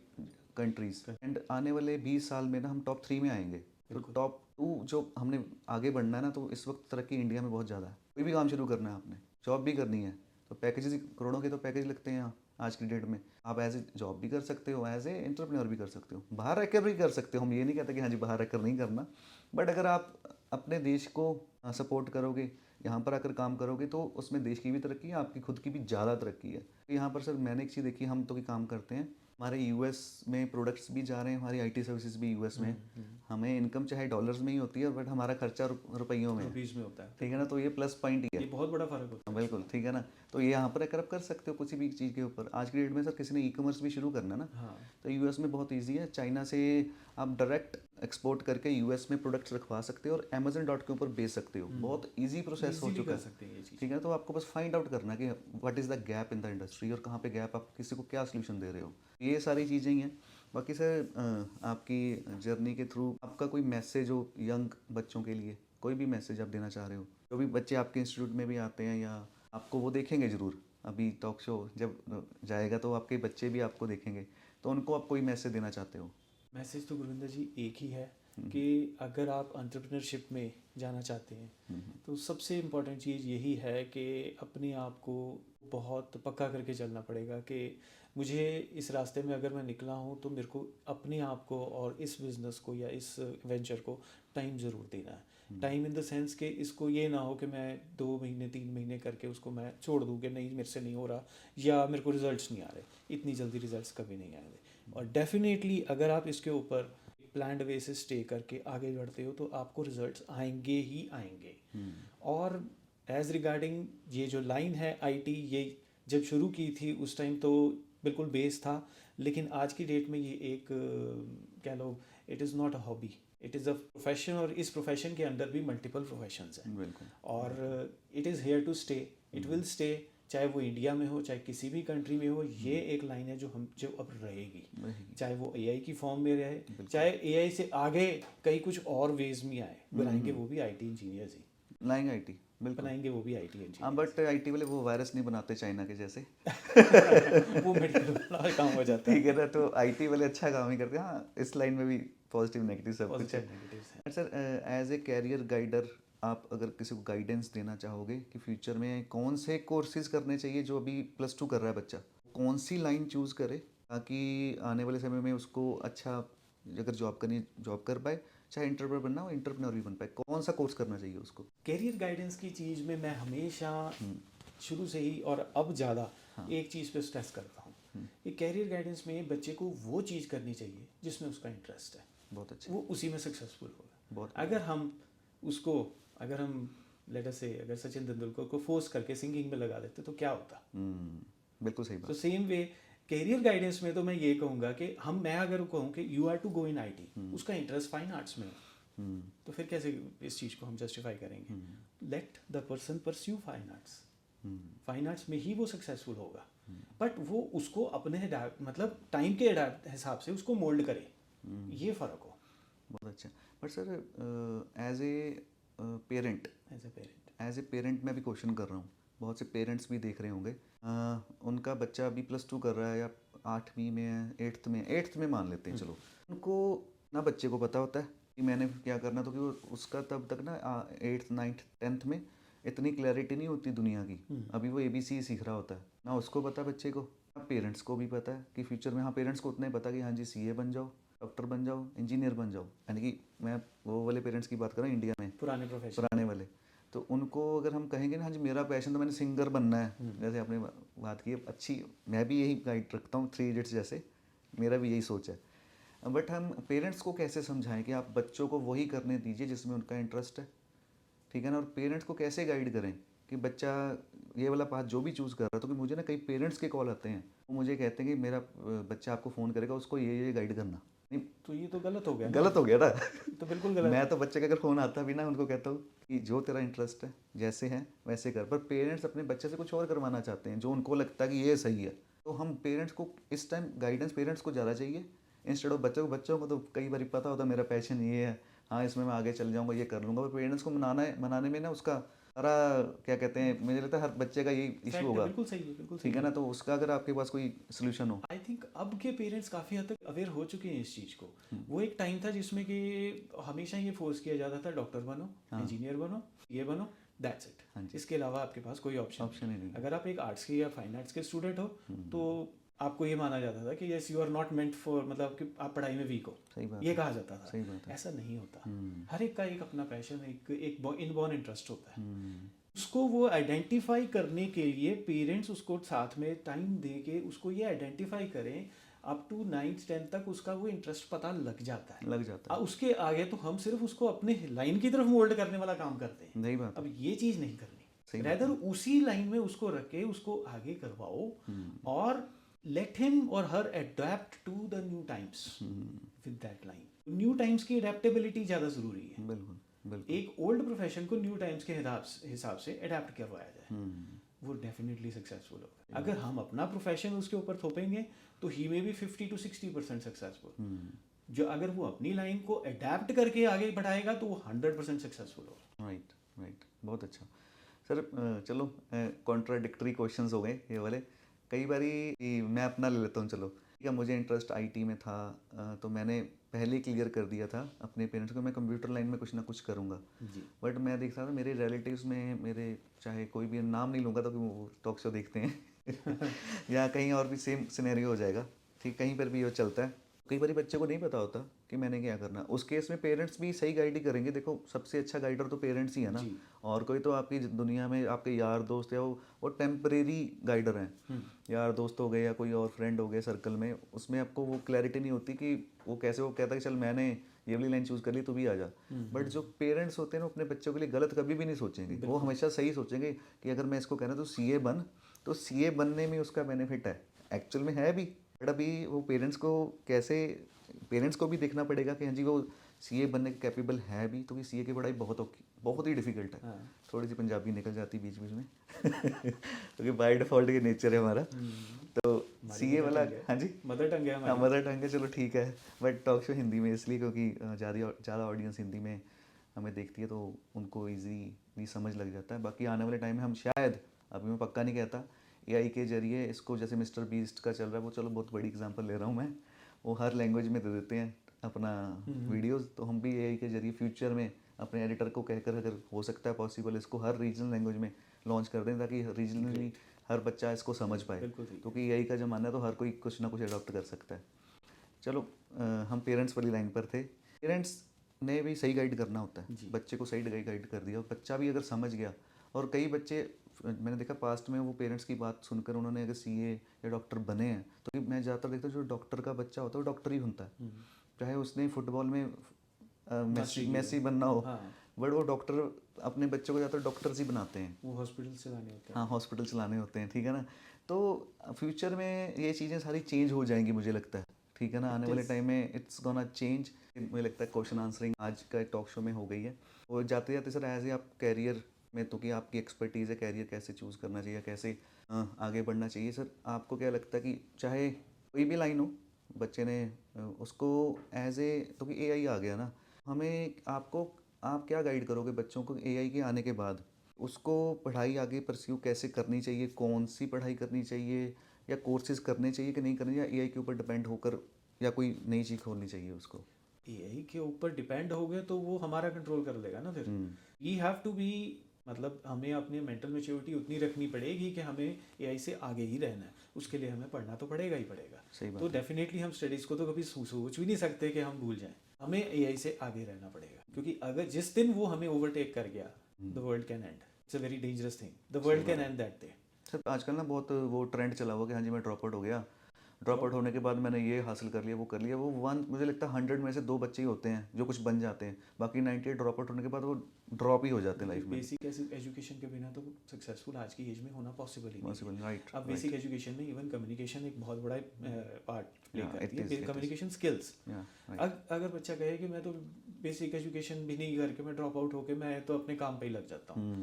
countries, and आने वाले 20 साल में ना हम टॉप 3 में आएंगे। तो टॉप 2 जो हमने आगे बढ़ना है ना, तो इस वक्त तरक्की इंडिया में बहुत ज़्यादा है। कोई भी काम शुरू करना है, आपने जॉब भी करनी है, तो पैकेजेस करोड़ों के तो पैकेज लगते हैं यहाँ आज की डेट में। आप एज ए जॉब भी कर सकते हो, एज ए एंटरप्रेन्योर भी कर सकते हो, बाहर रहकर भी कर सकते हो। हम ये नहीं कहते कि हाँ जी बाहर रहकर नहीं करना, बट अगर आप अपने देश को सपोर्ट करोगे, यहाँ पर आकर काम करोगे, तो उसमें देश की भी तरक्की है, आपकी खुद की भी ज़्यादा तरक्की है। यहाँ पर सर मैंने एक चीज़ देखी, हम तो कि काम करते हैं, हमारे यूएस में प्रोडक्ट्स भी जा रहे हैं, हमारी आईटी सर्विसेज भी यूएस में, हमें इनकम चाहे डॉलर्स में ही होती है, बट हमारा खर्चा रुपयों में है, रुपीज़ में होता है। ठीक है ना। तो ये प्लस पॉइंट ही ये है। बहुत बड़ा फर्क होता हाँ, बिल्कुल ठीक है ना। तो ये यहाँ पर अगर आप कर सकते हो किसी भी चीज़ के ऊपर। आज की डेट में सर किसी ने ई कॉमर्स भी शुरू करना है ना, है। हाँ, तो यूएस में बहुत इजी है। चाइना से आप डायरेक्ट एक्सपोर्ट करके यूएस में प्रोडक्ट्स रखवा सकते हो और अमेजन के ऊपर बेच सकते हो। बहुत इजी प्रोसेस हो इजीली चुका कर है, सकते हैं ये चीज़। ठीक है। तो आपको बस फाइंड आउट करना है कि what is the gap in the industry, और कहाँ पे गैप, आप किसी को क्या सोल्यूशन दे रहे हो, ये सारी चीज़ें ही हैं। बाकी सर आपकी जर्नी के थ्रू आपका कोई मैसेज हो यंग बच्चों के लिए, कोई भी मैसेज आप देना चाह रहे हो, जो भी बच्चे आपके इंस्टीट्यूट में भी आते हैं या आपको वो देखेंगे ज़रूर, अभी टॉक शो जब जाएगा तो आपके बच्चे भी आपको देखेंगे, तो उनको आप कोई मैसेज देना चाहते हो? मैसेज तो गुरविंदर जी एक ही है कि अगर आप एंटरप्रेन्योरशिप में जाना चाहते हैं तो सबसे इम्पोर्टेंट चीज़ यही है कि अपने आप को बहुत पक्का करके चलना पड़ेगा कि मुझे इस रास्ते में अगर मैं निकला हूँ तो मेरे को अपने आप को और इस बिज़नेस को या इस वेंचर को टाइम ज़रूर देना है। टाइम इन द सेंस कि इसको ये ना हो कि मैं 2 महीने 3 महीने करके उसको मैं छोड़ दूँ कि नहीं मेरे से नहीं हो रहा या मेरे को रिजल्ट्स नहीं आ रहे। इतनी जल्दी रिजल्ट्स कभी नहीं आएंगे। और डेफिनेटली अगर आप इसके ऊपर प्लान्ड वे से स्टे करके आगे बढ़ते हो तो आपको रिजल्ट्स आएंगे ही आएंगे। और एज रिगार्डिंग ये जो लाइन है आईटी, ये जब शुरू की थी उस टाइम तो बिल्कुल बेस था, लेकिन आज की डेट में ये एक कह लो it is not a hobby, it is a profession. और इस प्रोफेशन के अंदर भी मल्टीपल प्रोफेशंस हैं बिल्कुल। और it is here to stay, it will stay, चाहे वो इंडिया में हो चाहे किसी भी कंट्री में हो। ये एक लाइन है जो अब रहेगी, चाहे वो एआई की फॉर्म में रहे, चाहे एआई से आगे कई कुछ और वेज में आए, बनाएंगे वो भी आईटी इंजीनियर्स ही लाएंगे आईटी, बिल्कुल बनाएंगे, वो भी आईटी हाँ, इंजीनियर। बट आईटी वाले वो वायरस नहीं बनाते चाइना के जैसे। वो मेडिकल वाला काम हो जाता ठीक है ना, तो आईटी वाले अच्छा काम ही करते हैं। हाँ, इस लाइन में भी पॉजिटिव नेगेटिव सब कुछ है। पॉजिटिव नेगेटिव्स हैं। Sir, as a career guider आप अगर किसी को गाइडेंस देना चाहोगे कि फ्यूचर में कौन से कोर्सेज करने चाहिए, जो अभी +2 कर रहा है बच्चा, कौन सी लाइन चूज़ करे ताकि आने वाले समय में उसको अच्छा, अगर जॉब करनी जॉब कर पाए, चाहे इंटरप्रेन्योर बनना हो इंटरप्रेन्योर भी बन पाए, कौन सा कोर्स करना चाहिए उसको? कैरियर गाइडेंस की चीज़ में मैं हमेशा शुरू से ही और अब ज़्यादा एक चीज़ पे स्ट्रेस करता हूँ कि कैरियर गाइडेंस में बच्चे को वो चीज़ करनी चाहिए जिसमें उसका इंटरेस्ट है, बहुत अच्छा, वो उसी में सक्सेसफुल होगा। बहुत अगर हम उसको अगर हम लेट अस से अगर सचिन तेंदुलकर को फोर्स करके सिंगिंग में लगा देते तो क्या होता? बिल्कुल सही तो बात। सेम वे कैरियर गाइडेंस में तो मैं ये कहूँगा कि मैं अगर कहूँ कि you are to go in IT, उसका इंटरेस्ट फाइन आर्ट्स में है, तो फिर कैसे इस चीज़ को हम जस्टिफाई करेंगे? Let the person pursue fine arts, fine arts में ही वो सक्सेसफुल होगा, बट वो उसको अपने मतलब टाइम के हिसाब से उसको मोल्ड करे, ये फ़र्क हो। बहुत अच्छा। But sir, as a parent as a मैं भी क्वेश्चन कर रहा हूँ, बहुत से पेरेंट्स भी देख रहे होंगे, उनका बच्चा अभी +2 कर रहा है या 8वीं में है, 8th में मान लेते हैं चलो, उनको ना बच्चे को पता होता है कि मैंने क्या करना, तो कि वो उसका तब तक ना 8th 9th 10th में इतनी क्लैरिटी नहीं होती दुनिया की, अभी वो ABC सीख रहा होता है, ना उसको पता बच्चे को, ना पेरेंट्स को भी पता है कि फ्यूचर में, हाँ पेरेंट्स को उतना ही पता कि हाँ जी CA बन जाओ, डॉक्टर बन जाओ, इंजीनियर बन जाओ, यानी कि मैं वो वाले पेरेंट्स की बात कर रहा हूँ इंडिया में, पुराने प्रोफेशन पुराने वाले। तो उनको अगर हम कहेंगे ना हाँ जी मेरा पैशन तो मैंने सिंगर बनना है, जैसे आपने बात की है अच्छी, मैं भी यही गाइड रखता हूँ 3 इडियट्स जैसे, मेरा भी यही सोच है। बट हम पेरेंट्स को कैसे समझाएं कि आप बच्चों को वही करने दीजिए जिसमें उनका इंटरेस्ट है, ठीक है ना, और पेरेंट्स को कैसे गाइड करें कि बच्चा ये वाला पाथ जो भी चूज़ कर रहा है, तो कि मुझे ना कई पेरेंट्स के कॉल आते हैं, वो मुझे कहते हैं कि मेरा बच्चा आपको फ़ोन करेगा, उसको ये गाइड करना। नहीं, तो ये तो गलत हो गया ना? गलत हो गया ना। तो बिल्कुल गलत। मैं तो बच्चे का अगर फ़ोन आता भी ना, उनको कहता हूँ कि जो तेरा इंटरेस्ट है जैसे है वैसे कर, पर पेरेंट्स अपने बच्चे से कुछ और करवाना चाहते हैं जो उनको लगता है कि ये सही है, तो हम पेरेंट्स को इस टाइम गाइडेंस पेरेंट्स को ज़्यादा चाहिए इंस्टेड ऑफ बच्चों को तो कई बार पता होता है मेरा पैशन ये है, हाँ इसमें मैं आगे चल जाऊँगा, ये कर लूँगा, पर पेरेंट्स को मनाने में ना उसका सारा क्या कहते हैं, मुझे लगता है हर बच्चे का यही इशू होगा, बिल्कुल सही है, बिल्कुल सही ठीक है ना, तो उसका अगर आपके पास कोई सोल्यूशन हो। आई थिंक अब के पेरेंट्स काफ़ी हद तक अवेयर हो चुके हैं इस चीज़ को। वो एक टाइम था जिसमें कि हमेशा ये फोर्स किया जाता था डॉक्टर बनो, इंजीनियर बनो, ये बनो, दैट्स इट, इसके अलावा आपके पास कोई ऑप्शन ही नहीं। अगर आप एक आर्ट्स के या फाइन आर्ट्स के स्टूडेंट हो तो आपको ये माना जाता था कि yes you are not meant for, मतलब कि आप पढ़ाई में वीक हो, सही बात ये कहा जाता था। सही बात है। ऐसा नहीं होता, हर एक का एक अपना पैशन, एक इनबॉर्न इंटरेस्ट होता है, उसको वो आइडेंटिफाई करने के लिए पेरेंट्स उसको साथ में टाइम दे के उसको ये आइडेंटिफाई करें, अप टू 9th 10th तक उसका वो इंटरेस्ट पता लग जाता है। उसके आगे तो हम सिर्फ उसको अपने लाइन की तरफ मोल्ड करने वाला काम करते हैं। नहीं बात, अब ये चीज़ नहीं करनी, रेदर उसी लाइन में उसको रख के उसको आगे करवाओ और let him or her adapt to the new times with that line. New times की अडेप्टेबिलिटी ज़्यादा ज़रूरी है। बिल्कुल। एक ओल्ड प्रोफेशन को न्यू टाइम्स के हिसाब से अडेप्ट करवाया जाए, वो डेफिनेटली सक्सेसफुल होगा। अगर हम अपना प्रोफेशन उसके ऊपर थोपेंगे तो ही में भी 50 to 60% सक्सेसफुल, जो अगर वो अपनी लाइन को अडेप्ट करके आगे बढ़ाएगा तो वो 100% सक्सेसफुल होगा। राइट, बहुत अच्छा सर चलो कॉन्ट्राडिक्टरी क्वेश्चंस हो गए ये वाले। कई बारी मैं अपना ले लेता हूँ, चलो ठीक है, मुझे इंटरेस्ट आईटी में था, तो मैंने पहले ही क्लियर कर दिया था अपने पेरेंट्स को मैं कंप्यूटर लाइन में कुछ ना कुछ करूँगा। जी। बट मैं देख रहा था मेरे रिलेटिव्स में, मेरे चाहे कोई भी नाम नहीं लूँगा तो कि वो टॉक शो देखते हैं या कहीं और भी सेम सिनेरियो हो जाएगा, ठीक, कहीं पर भी वो चलता है। कई बार बच्चे को नहीं पता होता कि मैंने क्या करना। उस केस में पेरेंट्स भी सही गाइड ही करेंगे। देखो सबसे अच्छा गाइडर तो पेरेंट्स ही है ना, जी। और कोई तो आपकी दुनिया में आपके यार दोस्त या वो टेम्परेरी गाइडर हैं। यार दोस्त हो गए या कोई और फ्रेंड हो गए सर्कल में, उसमें आपको वो क्लैरिटी नहीं होती कि वो कैसे, वो कहता है कि चल मैंने ये वाली लाइन चूज़ कर ली, तू भी आ जा। बट जो पेरेंट्स होते हैं ना अपने बच्चों के लिए गलत कभी भी नहीं सोचेंगे, वो हमेशा सही सोचेंगे कि अगर मैं इसको कह रहा हूँ तो सीए बन, तो सीए बनने में उसका बेनिफिट है, एक्चुअल में है भी। बट अभी वो पेरेंट्स को कैसे, पेरेंट्स को भी देखना पड़ेगा कि हाँ जी वो सीए बनने के कैपेबल है भी, तो सीए की पढ़ाई बहुत ही डिफिकल्ट है। हाँ। थोड़ी सी पंजाबी निकल जाती बीच बीच में क्योंकि बाय डिफॉल्ट ये नेचर है हमारा। तो सीए वाला, हाँ जी मदर टंग है हाँ हमारी। मदर टंग है, चलो ठीक है। बट टॉक शो हिंदी में इसलिए क्योंकि ज़्यादा ऑडियंस हिंदी में हमें देखती है, तो उनको ईजीली समझ लग जाता है। बाकी आने वाले टाइम में हम शायद, अभी मैं पक्का नहीं कहता, एआई के जरिए इसको, जैसे मिस्टर बीस्ट का चल रहा है वो, चलो बहुत बड़ी एग्जांपल ले रहा हूँ मैं, वो हर लैंग्वेज में दे देते हैं अपना वीडियोस, तो हम भी एआई के जरिए फ्यूचर में अपने एडिटर को कहकर, अगर हो सकता है पॉसिबल, इसको हर रीजनल लैंग्वेज में लॉन्च कर दें ताकि रीजनली हर बच्चा इसको समझ पाए, बिल्कुल ठीक है। क्योंकि एआई का ज़माना है तो हर कोई कुछ ना कुछ अडॉप्ट कर सकता है। चलो हम पेरेंट्स वाली लाइन पर थे। पेरेंट्स ने भी सही गाइड करना होता है, जी। बच्चे को सही गाइड कर दिया, बच्चा भी अगर समझ गया। और कई बच्चे मैंने देखा पास्ट में, वो पेरेंट्स की बात सुनकर उन्होंने अगर सीए या डॉक्टर बने हैं, तो मैं ज़्यादातर देखता हूँ जो डॉक्टर का बच्चा होता है वो डॉक्टर ही बनता है, चाहे उसने फुटबॉल में मेसी बनना हो। हाँ। बट वो डॉक्टर अपने बच्चों को ज़्यादातर डॉक्टर्स ही बनाते हैं। वो हॉस्पिटल चलाने होते हैं। हाँ हॉस्पिटल चलाने होते हैं, ठीक है ना। तो फ्यूचर में ये चीज़ें सारी चेंज हो जाएंगी मुझे लगता है, ठीक है ना, आने वाले टाइम में इट्स गोना चेंज। मुझे लगता है क्वेश्चन आंसरिंग आज का टॉक शो में हो गई है। और जाते जाते सर एज ए आप कैरियर में, तो कि आपकी एक्सपर्टीज़ है, कैरियर कैसे चूज़ करना चाहिए, कैसे आगे बढ़ना चाहिए, सर आपको क्या लगता है कि चाहे कोई भी लाइन हो, बच्चे ने उसको एज ए, तो कि एआई आ गया ना, हमें आपको, आप क्या गाइड करोगे बच्चों को एआई के आने के बाद, उसको पढ़ाई आगे परस्यू कैसे करनी चाहिए, कौन सी पढ़ाई करनी चाहिए, या कोर्सेज करने चाहिए कि नहीं करनी, या एआई के ऊपर डिपेंड होकर, या कोई नई चीज़ खोलनी चाहिए उसको? एआई के ऊपर डिपेंड हो गए तो वो हमारा कंट्रोल कर लेगा ना फिर। वी हैव टू बी, मतलब हमें अपनी मेंटल मैच्योरिटी उतनी रखनी पड़ेगी कि हमें एआई से आगे ही रहना है, उसके लिए हमें पढ़ना तो पड़ेगा ही पड़ेगा। सही बात तो है। डेफिनेटली हम स्टडीज़ को तो कभी सोच भी नहीं सकते कि हम भूल जाएं, हमें एआई से आगे रहना पड़ेगा, क्योंकि अगर जिस दिन वो हमें ओवरटेक कर गया, the world can and. It's a very dangerous thing, the world can and that day. Sir आजकल ना बहुत वो ट्रेंड चला हुआ कि हाँ जी मैं ड्रॉप आउट हो गया, ड्रॉप आउट होने के बाद मैंने ये हासिल कर लिया, वो कर लिया, वो वन, मुझे लगता है 100 में से 2 बच्चे ही होते हैं जो कुछ बन जाते हैं, बाकी 98 ड्रॉप आउट होने के बाद वो ड्रॉप ही हो जाते हैं लाइफ में। बेसिक एजुकेशन के बिना तो सक्सेसफुल आज की एज में होना पॉसिबल ही नहीं पॉसिबल, है। राइट। अब बेसिक एजुकेशन में इवन कम्युनिकेशन एक बहुत बड़ा पार्ट प्ले Yeah, करती it is, है, it कम्युनिकेशन स्किल्स। या राइट। अगर बच्चा कहे कि मैं तो बेसिक एजुकेशन भी नहीं करके मैं ड्रॉप आउट होके मैं तो अपने काम पे ही लग जाता हूँ,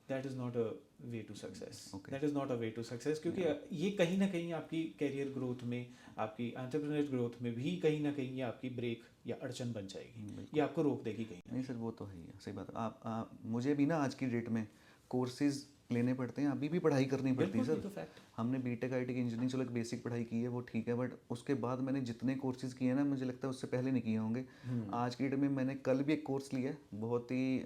that is not a way to success. Okay. That is not a way to success, क्योंकि ये कहीं ना कहीं आपकी कैरियर ग्रोथ में, आपकी एंटरप्रेन्योर ग्रोथ में भी कहीं ना कहीं ये आपकी ब्रेक या अड़चन बन जाएगी, ये आपको रोक देगी कहीं। नहीं सर वो तो है ही है, सही बात है। मुझे भी ना आज की डेट में कोर्सेज लेने पड़ते हैं, अभी भी पढ़ाई करनी पड़ती है बिल्कुल, ये सर। तो फैक्ट। हमने बीटेक आईटी की इंजीनियरिंग, चलो एक बेसिक पढ़ाई की है वो ठीक है, बट उसके बाद मैंने जितने कोर्सेज किए हैं ना, मुझे लगता है उससे पहले नहीं किए होंगे। आज की डेट में मैंने कल भी एक कोर्स लिया है, बहुत ही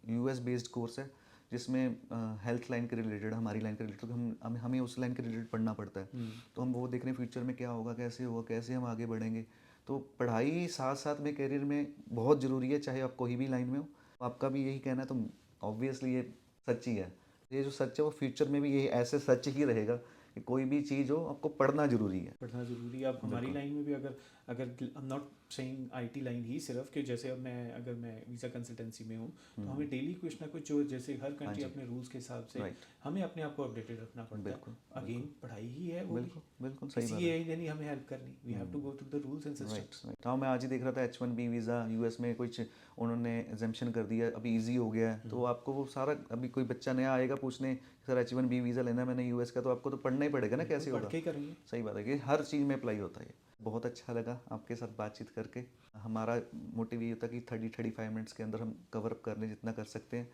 यूएस बेस्ड कोर्स है, जिसमें हेल्थ लाइन के रिलेटेड, हमारी लाइन के रिलेटेड, हमें उस लाइन के रिलेटेड पढ़ना पड़ता है। तो हम वो देख रहे हैं फ्यूचर में क्या होगा, कैसे होगा, कैसे हम आगे बढ़ेंगे। तो पढ़ाई साथ साथ में करियर में बहुत ज़रूरी है, चाहे आप कोई भी लाइन में हो। आपका भी यही कहना है तो ऑब्वियसली ये सच ही है। ये जो सच है वो फ्यूचर में भी यही ऐसे सच ही रहेगा कि कोई भी चीज़ हो आपको पढ़ना ज़रूरी है। पढ़ना ज़रूरी है। अब हमारी लाइन में भी अगर अगर I am not saying IT line ही सिर्फ, कि जैसे अब अगर मैं वीज़ा कंसल्टेंसी में हूँ तो हमें डेली कुछ ना कुछ, जो जैसे हर कंट्री अपने रूल्स के हिसाब से राइट। हमें अपने आप को अपडेटेड रखना पड़ता बिल्कुल, है। अगेन पढ़ाई ही है वो भी, बिल्कुल बिल्कुल सही किसी बात है। एआई ने नहीं हमें हेल्प करनी, we have to go through the rules and right systems. Right. हाँ मैं आज ही देख रहा था H1B वीज़ा यूएस में कुछ उन्होंने एग्जेम्पशन कर दिया, अभी इजी हो गया है। तो आपको वो सारा, अभी कोई बच्चा नया आएगा पूछने सर H1B वीज़ा लेना है मैंने यूएस का, तो आपको तो पढ़ना ही पड़ेगा ना कैसे पढ़ होगा। के ही करेंगे। सही बात है कि हर चीज़ में अप्लाई होता है। बहुत अच्छा लगा आपके साथ बातचीत करके। हमारा मोटिव ये होता है कि 30-35 मिनट्स के अंदर हम कवर अप कर लें जितना कर सकते हैं।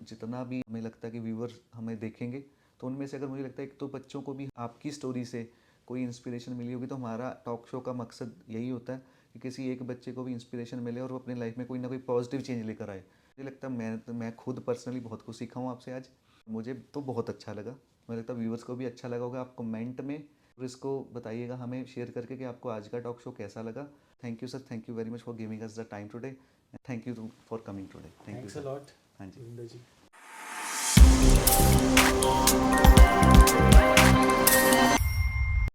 जितना भी हमें लगता है कि व्यूअर्स हमें देखेंगे तो उनमें से अगर मुझे लगता है एक तो बच्चों को भी आपकी स्टोरी से कोई इंस्पिरेशन मिली होगी, तो हमारा टॉक शो का मकसद यही होता है कि किसी एक बच्चे को भी इंस्पिरेशन मिले और वो अपनी लाइफ में कोई ना कोई पॉजिटिव चेंज लेकर आए। मुझे लगता है मैं खुद पर्सनली बहुत कुछ सीखा हूँ आपसे आज। मुझे तो बहुत अच्छा लगा, मुझे लगता है व्यूअर्स को भी अच्छा लगा होगा। आप कमेंट में और इसको बताइएगा हमें शेयर करके कि आपको आज का टॉक शो कैसा लगा। Thank you sir, thank you very much for giving us the time today. Thank you for coming today. Thank you thanks a sir. Lot हाँ जी। गुरिंदर जी।